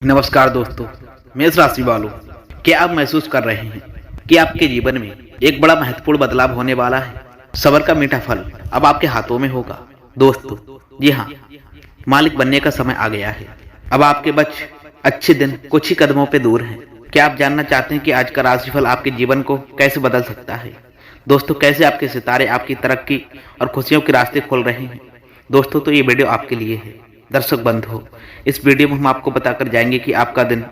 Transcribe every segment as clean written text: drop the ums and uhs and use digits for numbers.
नमस्कार दोस्तों। मेष राशि वालों, क्या आप महसूस कर रहे हैं कि आपके जीवन में एक बड़ा महत्वपूर्ण बदलाव होने वाला है? सब्र का मीठा फल अब आपके हाथों में होगा। दोस्तों, जी हाँ, मालिक बनने का समय आ गया है। अब आपके अच्छे दिन कुछ ही कदमों पे दूर हैं। क्या आप जानना चाहते हैं कि आज का राशिफल आपके जीवन को कैसे बदल सकता है? दोस्तों, कैसे आपके सितारे आपकी तरक्की और खुशियों के रास्ते खोल रहे हैं? दोस्तों, तो ये वीडियो आपके लिए है। दर्शक बंधु, इस वीडियो में हम आपको बताकर जाएंगे कि आपका दिन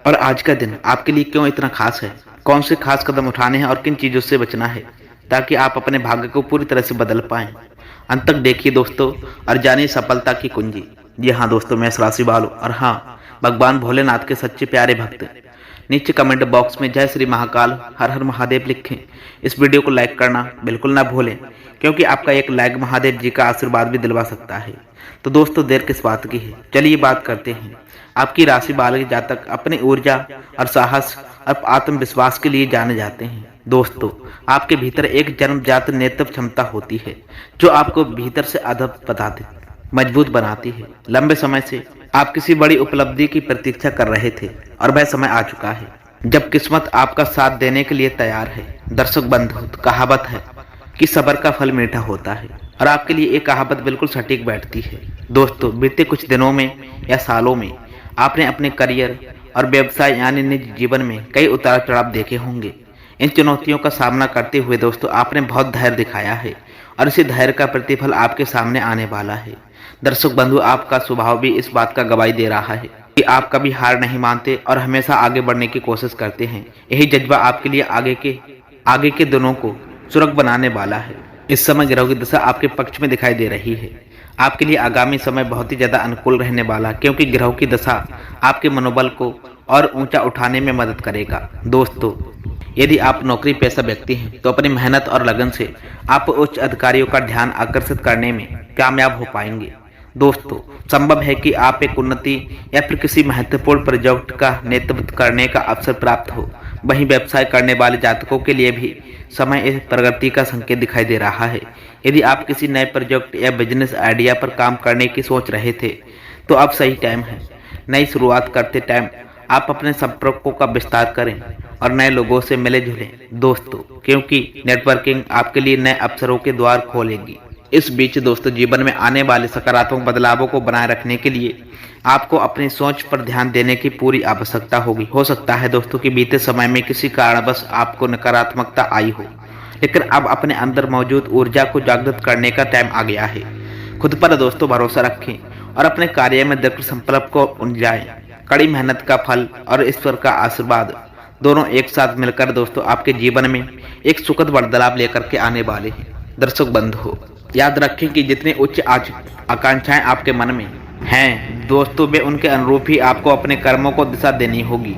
और आज का दिन आपके लिए क्यों इतना खास है, कौन से खास कदम उठाने हैं और किन चीजों से बचना है ताकि आप अपने भाग्य को पूरी तरह से बदल पाएं। अंत तक देखिए दोस्तों और जानिए सफलता की कुंजी। जी हाँ दोस्तों, मेष राशि वालों और हाँ, भगवान भोलेनाथ के सच्चे प्यारे भक्त, नीचे कमेंट बॉक्स में जय श्री महाकाल हर हर महादेव लिखें। इस वीडियो को लाइक करना बिल्कुल ना भूलें, क्योंकि आपका एक लाइक महादेव जी का आशीर्वाद भी दिलवा सकता है। तो दोस्तों, देर किस बात की है, चलिए बात करते हैं। आपकी राशि वाले जातक अपनी ऊर्जा और साहस और आत्मविश्वास के लिए जाने जाते हैं। दोस्तों, आपके भीतर एक जन्मजात नेतृत्व क्षमता होती है जो आपको भीतर से अदब बताती, मजबूत बनाती है। लंबे समय से आप किसी बड़ी उपलब्धि की प्रतीक्षा कर रहे थे और वह समय आ चुका है जब किस्मत आपका साथ देने के लिए तैयार है। दर्शक बंधु, कहावत है कि सब्र का फल मीठा होता है और आपके लिए ये कहावत बिल्कुल सटीक बैठती है। दोस्तों, बीते कुछ दिनों में या सालों में आपने अपने करियर और व्यवसाय यानी निजी जीवन में कई उतार चढ़ाव देखे होंगे। इन चुनौतियों का सामना करते हुए दोस्तों आपने बहुत धैर्य दिखाया है और इसी धैर्य का प्रतिफल आपके सामने आने वाला है। दर्शक बंधु, आपका स्वभाव भी इस बात का गवाही दे रहा है कि आप कभी हार नहीं मानते और हमेशा आगे बढ़ने की कोशिश करते हैं। यही जज्बा आपके लिए आगे के दिनों को सुरग बनाने वाला है। इस समय ग्रहों की दशा आपके पक्ष में दिखाई दे रही है। आपके लिए आगामी समय बहुत ही ज्यादा अनुकूल रहने वाला, क्योंकि ग्रहों की दशा आपके मनोबल को और ऊंचा उठाने में मदद करेगा। दोस्तों, यदि आप नौकरी पेशा व्यक्ति हैं तो अपनी मेहनत और लगन से आप उच्च अधिकारियों का ध्यान आकर्षित करने में कामयाब हो पाएंगे। दोस्तों, संभव है कि आप एक उन्नति या फिर किसी महत्वपूर्ण प्रोजेक्ट का नेतृत्व करने का अवसर प्राप्त हो। वहीं व्यवसाय करने वाले जातकों के लिए भी समय इस प्रगति का संकेत दिखाई दे रहा है। यदि आप किसी नए प्रोजेक्ट या बिजनेस आइडिया पर काम करने की सोच रहे थे तो अब सही टाइम है। नई शुरुआत करते टाइम आप अपने संपर्कों का विस्तार करें और नए लोगों से मिले जुलें दोस्तों, क्योंकि नेटवर्किंग आपके लिए नए अवसरों के द्वार खोलेगी। इस बीच दोस्तों, जीवन में आने वाले सकारात्मक बदलावों को बनाए रखने के लिए आपको अपनी सोच पर ध्यान देने की पूरी आवश्यकता होगी। हो सकता है दोस्तों कि बीते समय में किसी कारणवश आपको नकारात्मकता आई हो, लेकिन अब अपने अंदर मौजूद ऊर्जा को जागृत करने का टाइम आ गया है। खुद पर दोस्तों भरोसा रखें और अपने कार्य में दृढ़ संकल्प को उलझाएं। कड़ी मेहनत का फल और ईश्वर का आशीर्वाद दोनों एक साथ मिलकर दोस्तों आपके जीवन में एक सुखद बदलाव लेकर के आने वाले हैं। दर्शक बंधु, याद रखें कि जितनी उच्च आकांक्षाएं आपके मन में हैं दोस्तों, वे उनके अनुरूप ही आपको अपने कर्मों को दिशा देनी होगी।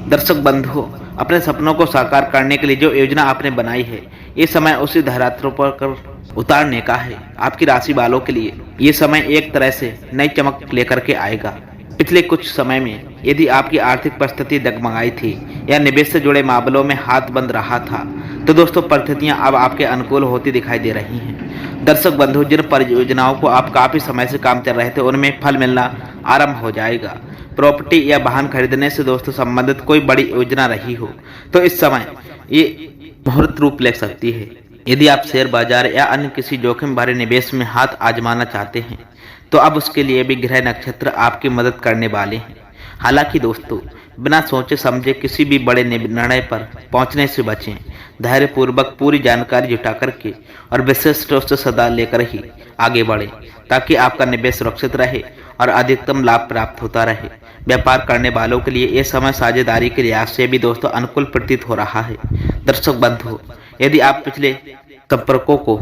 दर्शक बंधु, अपने सपनों को साकार करने के लिए जो योजना आपने बनाई है, ये समय उसी धरातल पर उतारने का है। आपकी राशि वालों के लिए ये समय एक तरह से नई चमक लेकर के आएगा। पिछले कुछ समय में यदि आपकी आर्थिक परिस्थिति डगमगाई थी या निवेश से जुड़े मामलों में हाथ बंद रहा था तो दोस्तों परिस्थितियां अब आपके अनुकूल होती दिखाई दे रही हैं। दर्शक बंधु, जिन परियोजनाओं को आप काफी समय से काम कर रहे थे उनमें फल मिलना आरंभ हो जाएगा। प्रॉपर्टी या वाहन खरीदने से दोस्तों संबंधित कोई बड़ी योजना रही हो तो इस समय ये मुहूर्त रूप ले सकती है। यदि आप शेयर बाजार या अन्य किसी जोखिम भरे निवेश में हाथ आजमाना चाहते हैं तो अब उसके लिए भी ग्रह नक्षत्र आपकी मदद करने वाले हैं। हालांकि दोस्तों, बिना सोचे समझे किसी भी बड़े निर्णय पर पहुंचने से बचें। धैर्यपूर्वक पूरी जानकारी जुटा करके और विशेष रूप से सदा लेकर ही आगे बढ़ें ताकि आपका निवेश सुरक्षित रहे और अधिकतम लाभ प्राप्त होता रहे। व्यापार करने वालों के लिए यह समय साझेदारी के लिहाज से भी दोस्तों अनुकूल प्रतीत हो रहा है। दर्शक बंधु, यदि आप पिछले संपर्कों को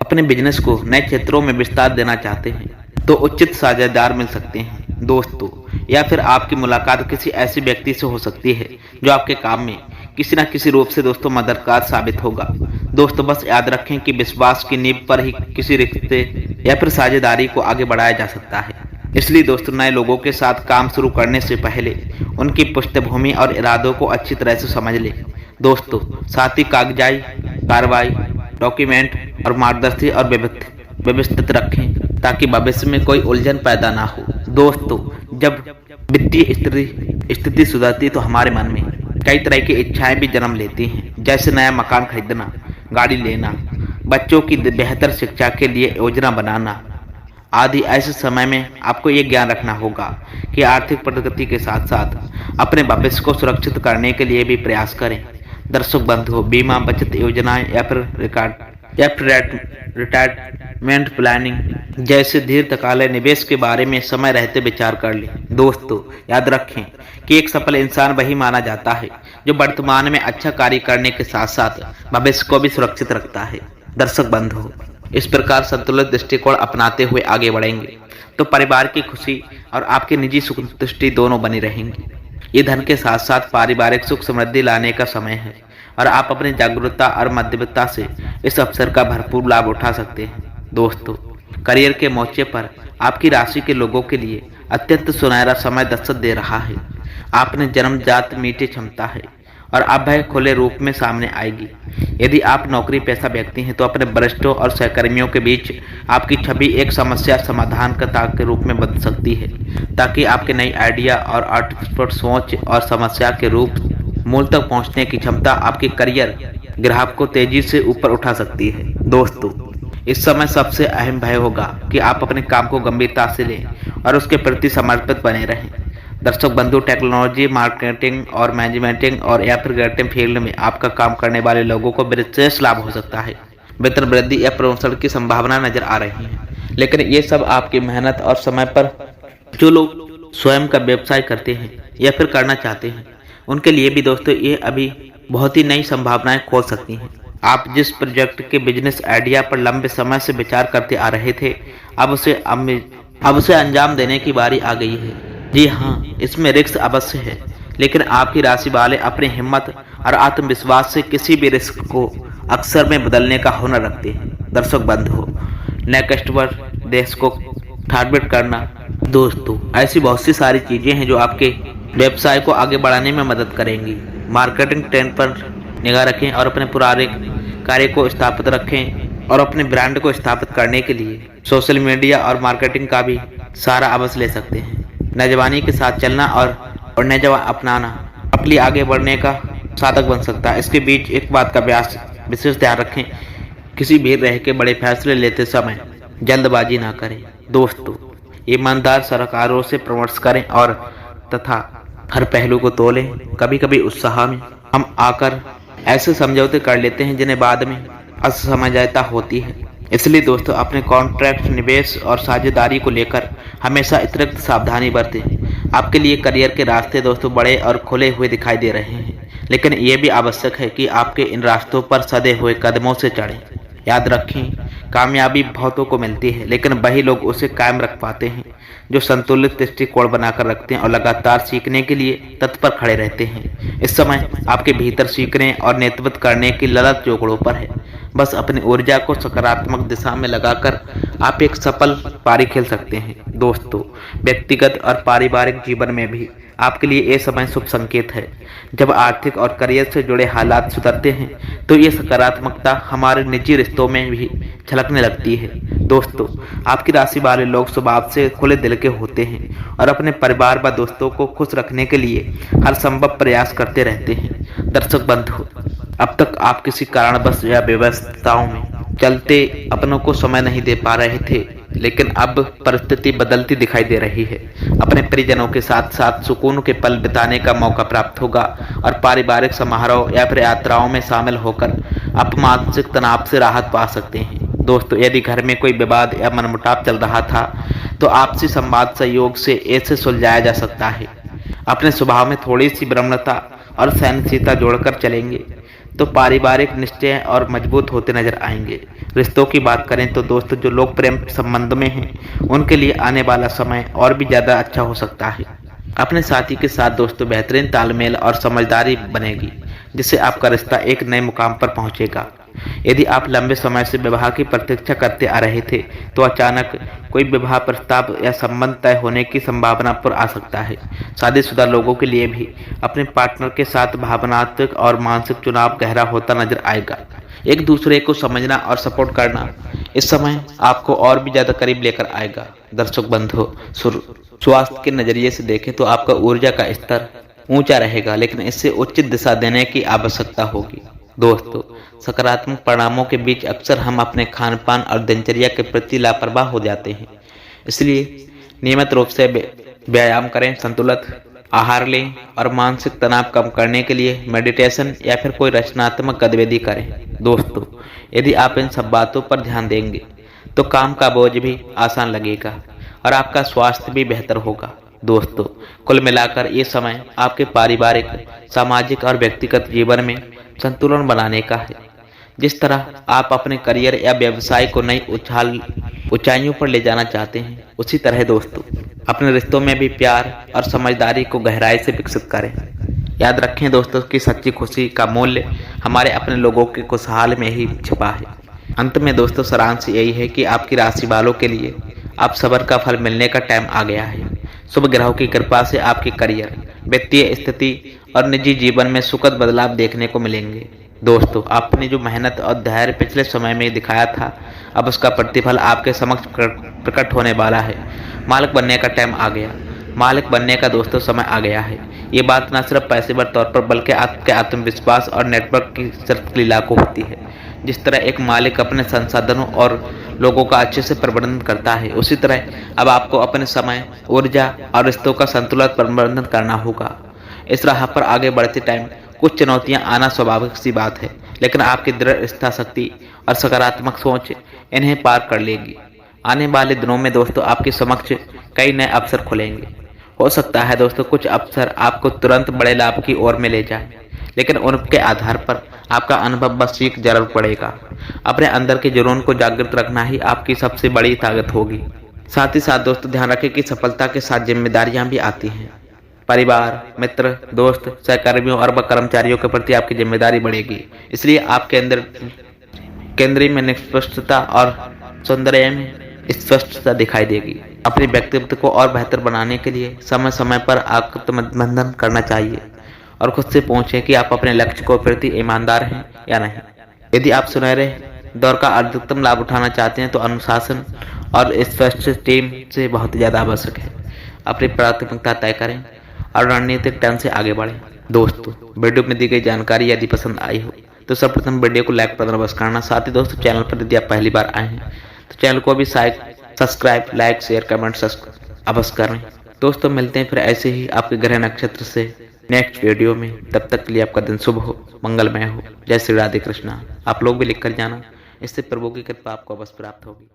अपने बिजनेस को नए क्षेत्रों में विस्तार देना चाहते हैं तो उचित साझेदार मिल सकते हैं दोस्तों, या फिर आपकी मुलाकात किसी ऐसे व्यक्ति से हो सकती है जो आपके काम में किसी न किसी रूप से दोस्तों मददगार साबित होगा। दोस्तों, बस याद रखें कि विश्वास की नींव पर ही किसी रिश्ते या फिर साझेदारी को आगे बढ़ाया जा सकता है। इसलिए दोस्तों, नए लोगों के साथ काम शुरू करने से पहले उनकी पृष्ठभूमि और इरादों को अच्छी तरह से समझ लें दोस्तों। साथ ही कागजाई कार्रवाई, डॉक्यूमेंट और मार्गदर्शी और व्यवस्थित रखें ताकि भविष्य में कोई उलझन पैदा ना हो। दोस्तों, जब वित्तीय स्थिति सुधरती तो हमारे मन में कई तरह की इच्छाएं भी जन्म लेती हैं, जैसे नया मकान खरीदना, गाड़ी लेना, बच्चों की बेहतर शिक्षा के लिए योजना बनाना आदि। ऐसे समय में आपको ये ज्ञान रखना होगा कि आर्थिक प्रगति के साथ साथ अपने भविष्य को सुरक्षित करने के लिए भी प्रयास करें। दर्शक बंधुओं, बीमा, बचत योजनाएं या फिर रिटायरमेंट प्लानिंग जैसे दीर्घकालीन निवेश के बारे में समय रहते विचार कर लें। दोस्तों, याद रखें कि एक सफल इंसान वही माना जाता है जो वर्तमान में अच्छा कार्य करने के साथ साथ भविष्य को भी सुरक्षित रखता है। दर्शक बंधुओं, इस प्रकार संतुलित दृष्टिकोण अपनाते हुए आगे बढ़ेंगे तो परिवार की खुशी और आपकी निजी सुख संतुष्टि दोनों बनी रहेंगी। ये धन के साथ साथ पारिवारिक सुख समृद्धि लाने का समय है और आप अपनी जागरूकता और मध्यमता से इस अवसर का भरपूर लाभ उठा सकते हैं। दोस्तों, करियर के मोर्चे पर आपकी राशि के लोगों के लिए अत्यंत सुनहरा समय दस्तक दे रहा है। आपने जन्मजात मीठी क्षमता है और अब वह खुले रूप में सामने आएगी। यदि आप नौकरी पेशा व्यक्ति हैं तो अपने वरिष्ठों और सहकर्मियों के बीच आपकी छवि एक समस्या समाधानकर्ता के रूप में बदल सकती है, ताकि आपके नई आइडिया और आर्टिफिशियल सोच और समस्या के रूप मूल तक पहुंचने की क्षमता आपके करियर ग्राफ को तेजी से ऊपर उठा सकती है। दोस्तों, इस समय सबसे अहम भय होगा कि आप अपने काम को गंभीरता से लें और उसके प्रति समर्पित बने रहें। दर्शक बंधु, टेक्नोलॉजी, मार्केटिंग और मैनेजमेंटिंग और या फिर क्रिएटिव फील्ड में आपका काम करने वाले लोगों को विशेष लाभ हो सकता है। वेतन वृद्धि या प्रमोशन की संभावना नजर आ रही है, लेकिन ये सब आपकी मेहनत और समय पर जो लोग स्वयं का व्यवसाय करते हैं या फिर करना चाहते हैं उनके लिए भी दोस्तों ये अभी बहुत ही नई संभावनाएं खोल सकती हैं। आप जिस प्रोजेक्ट के बिजनेस आइडिया पर लंबे समय से विचार करते आ रहे थे, अब उसे अंजाम देने की बारी आ गई है। जी हाँ, इसमें रिस्क अवश्य है, लेकिन आपकी राशि वाले अपनी हिम्मत और आत्मविश्वास से किसी भी रिस्क को अक्सर में बदलने का हुनर रखते हैं। दर्शक बंधुओं, नए कस्टमर देश को टारगेट करना। दोस्तों, ऐसी बहुत सी सारी चीजें हैं जो आपके व्यवसाय को आगे बढ़ाने में मदद करेंगी। मार्केटिंग ट्रेंड पर निगाह रखें और अपने पुराने कार्य को स्थापित रखें और अपने ब्रांड को स्थापित करने के लिए सोशल मीडिया और मार्केटिंग का भी सहारा अवश्य ले सकते हैं। नौजवानी के साथ चलना और नौजवान अपनाना अपनी आगे बढ़ने का साधक बन सकता है। इसके बीच एक बात का विशेष ध्यान रखें, किसी भी रह के बड़े फैसले लेते समय जल्दबाजी ना करें। दोस्तों, ईमानदार सलाहकारों से परामर्श करें और तथा हर पहलू को तोलें। कभी कभी उत्साह में हम आकर ऐसे समझौते कर लेते हैं जिन्हें बाद में असमंजसता होती है। इसलिए दोस्तों, अपने कॉन्ट्रैक्ट, निवेश और साझेदारी को लेकर हमेशा अतिरिक्त सावधानी बरतें। आपके लिए करियर के रास्ते दोस्तों बड़े और खुले हुए दिखाई दे रहे हैं, लेकिन ये भी आवश्यक है कि आपके इन रास्तों पर सधे हुए कदमों से चढ़ें। याद रखें, कामयाबी बहुतों को मिलती है, लेकिन वही लोग उसे कायम रख पाते हैं जो संतुलित दृष्टिकोण बनाकर रखते हैं और लगातार सीखने के लिए तत्पर खड़े रहते हैं। इस समय आपके भीतर सीखने और नेतृत्व करने की ललक जोड़ों पर है। बस अपनी ऊर्जा को सकारात्मक दिशा में लगाकर आप एक सफल पारी खेल सकते हैं। दोस्तों, व्यक्तिगत और पारिवारिक जीवन में भी आपके लिए ये समय शुभ संकेत है। जब आर्थिक और करियर से जुड़े हालात सुधरते हैं तो ये सकारात्मकता हमारे निजी रिश्तों में भी झलकने लगती है। दोस्तों, आपकी राशि वाले लोग स्वभाव से खुले दिल के होते हैं और अपने परिवार व दोस्तों को खुश रखने के लिए हर संभव प्रयास करते रहते हैं। दर्शक बंधु, अब तक आप किसी कारणवश या व्यवस्थाओं में चलते अपनों को समय नहीं दे पा रहे थे, लेकिन अब परिस्थिति बदलती दिखाई दे रही है। अपने परिजनों के साथ साथ सुकून के पल बिताने का मौका प्राप्त होगा और पारिवारिक समारोह या फिर यात्राओं में शामिल होकर आप मानसिक तनाव से राहत पा सकते हैं। दोस्तों, यदि घर में कोई विवाद या मनमुटाव चल रहा था तो आपसी संवाद सहयोग से ऐसे सुलझाया जा सकता है। अपने स्वभाव में थोड़ी सी विनम्रता और सहनशीलता जोड़कर चलेंगे तो पारिवारिक निश्चय और मजबूत होते नजर आएंगे। रिश्तों की बात करें तो दोस्तों, जो लोग प्रेम संबंध में हैं उनके लिए आने वाला समय और भी ज़्यादा अच्छा हो सकता है। अपने साथी के साथ दोस्तों बेहतरीन तालमेल और समझदारी बनेगी, जिससे आपका रिश्ता एक नए मुकाम पर पहुंचेगा। यदि आप लंबे समय से विवाह की प्रतीक्षा करते आ रहे थे तो अचानक कोई विवाह प्रस्ताव या संबंध तय होने की संभावना पर आ सकता है। शादीशुदा लोगों के लिए भी अपने पार्टनर के साथ भावनात्मक और मानसिक चुनाव गहरा होता नजर आएगा। एक दूसरे को समझना और सपोर्ट करना इस समय आपको और भी ज्यादा करीब लेकर आएगा। दर्शक बंधु, स्वास्थ्य के नजरिए से देखें तो आपका ऊर्जा का स्तर ऊंचा रहेगा, लेकिन इससे उचित दिशा देने की आवश्यकता होगी। दोस्तों, सकारात्मक परिणामों के बीच अक्सर हम अपने खान पान और दिनचर्या के प्रति लापरवाह हो जाते हैं। इसलिए नियमित रूप से व्यायाम करें, संतुलित आहार लें और मानसिक तनाव कम करने के लिए मेडिटेशन या फिर कोई रचनात्मक गतिविधि करें। दोस्तों, यदि आप इन सब बातों पर ध्यान देंगे तो काम का बोझ भी आसान लगेगा और आपका स्वास्थ्य भी बेहतर होगा। दोस्तों, कुल मिलाकर ये समय आपके पारिवारिक, सामाजिक और व्यक्तिगत जीवन में संतुलन बनाने का है। जिस तरह आप अपने करियर या व्यवसाय को नई ऊंचाइयों पर ले जाना चाहते हैं, उसी तरह दोस्तों अपने रिश्तों में भी प्यार और समझदारी को गहराई से विकसित करें। याद रखें दोस्तों कि सच्ची खुशी का मूल्य हमारे अपने लोगों के खुशहाल में ही छिपा है। अंत में दोस्तों सारांश यही है कि आपकी राशि वालों के लिए अब सब्र का फल मिलने का टाइम आ गया है। शुभ ग्रहों की कृपा से आपके करियर, वित्तीय स्थिति और निजी जीवन में सुखद बदलाव देखने को मिलेंगे। दोस्तों, आपने जो मेहनत और धैर्य पिछले समय में दिखाया था, अब उसका प्रतिफल आपके समक्ष प्रकट होने वाला है। मालिक बनने का टाइम आ गया। मालिक बनने का दोस्तों समय आ गया है। ये बात न सिर्फ पैसेवर तौर पर बल्कि आपके आत्मविश्वास और नेटवर्क की सिर्फ लागू होती है। जिस तरह एक मालिक अपने संसाधनों और लोगों का अच्छे से प्रबंधन करता है, उसी तरह अब आपको अपने समय, ऊर्जा और रिश्तों का संतुलित प्रबंधन करना होगा। इस राह पर आगे बढ़ते टाइम कुछ चुनौतियां आना स्वाभाविक सी बात है, लेकिन आपकी दृढ़ इच्छा शक्ति और सकारात्मक सोच इन्हें पार कर लेगी। आने वाले दिनों में दोस्तों आपके समक्ष कई नए अवसर खुलेंगे। हो सकता है दोस्तों कुछ अवसर आपको तुरंत बड़े लाभ की ओर में ले जाए, लेकिन उनके आधार पर आपका अनुभव व सीख जरूर पड़ेगा। अपने अंदर के जुनून को जागृत रखना ही आपकी सबसे बड़ी ताकत होगी। साथ ही साथ दोस्तों ध्यान रखें कि सफलता के साथ जिम्मेदारियां भी आती हैं। परिवार, मित्र, दोस्त, सहकर्मियों और कर्मचारियों के प्रति आपकी जिम्मेदारी बढ़ेगी। इसलिए आपके अंदर केंद्रीय में निष्पक्षता और सौंदर्य में स्पष्टता दिखाई देगी। अपने व्यक्तित्व को और बेहतर बनाने के लिए समय समय पर आत्मबंधन करना चाहिए और खुद से पूछें कि आप अपने लक्ष्य को प्रति ईमानदार हैं या नहीं। यदि आप सुनहरे दौर का अधिकतम लाभ उठाना चाहते हैं तो अनुशासन और स्पष्ट टीम से बहुत ज़्यादा आवश्यक है। अपनी प्राथमिकता तय करें और रणनीतिक ढंग से आगे बढ़ें। दोस्तों, वीडियो में दी गई जानकारी यदि पसंद आई हो तो सर्वप्रथम वीडियो को लाइक पर अवश्य करना। साथ ही दोस्तों चैनल पर यदि आप पहली बार आए हैं तो चैनल को भी सब्सक्राइब, लाइक, शेयर, कमेंट अवश्य करें। दोस्तों मिलते हैं फिर ऐसे ही आपके ग्रह नक्षत्र से नेक्स्ट वीडियो में। तब तक के लिए आपका दिन शुभ हो, मंगलमय हो। जय श्री राधे कृष्णा। आप लोग भी लिख कर जाना, इससे प्रभु की कृपा आपको अवश्य प्राप्त होगी।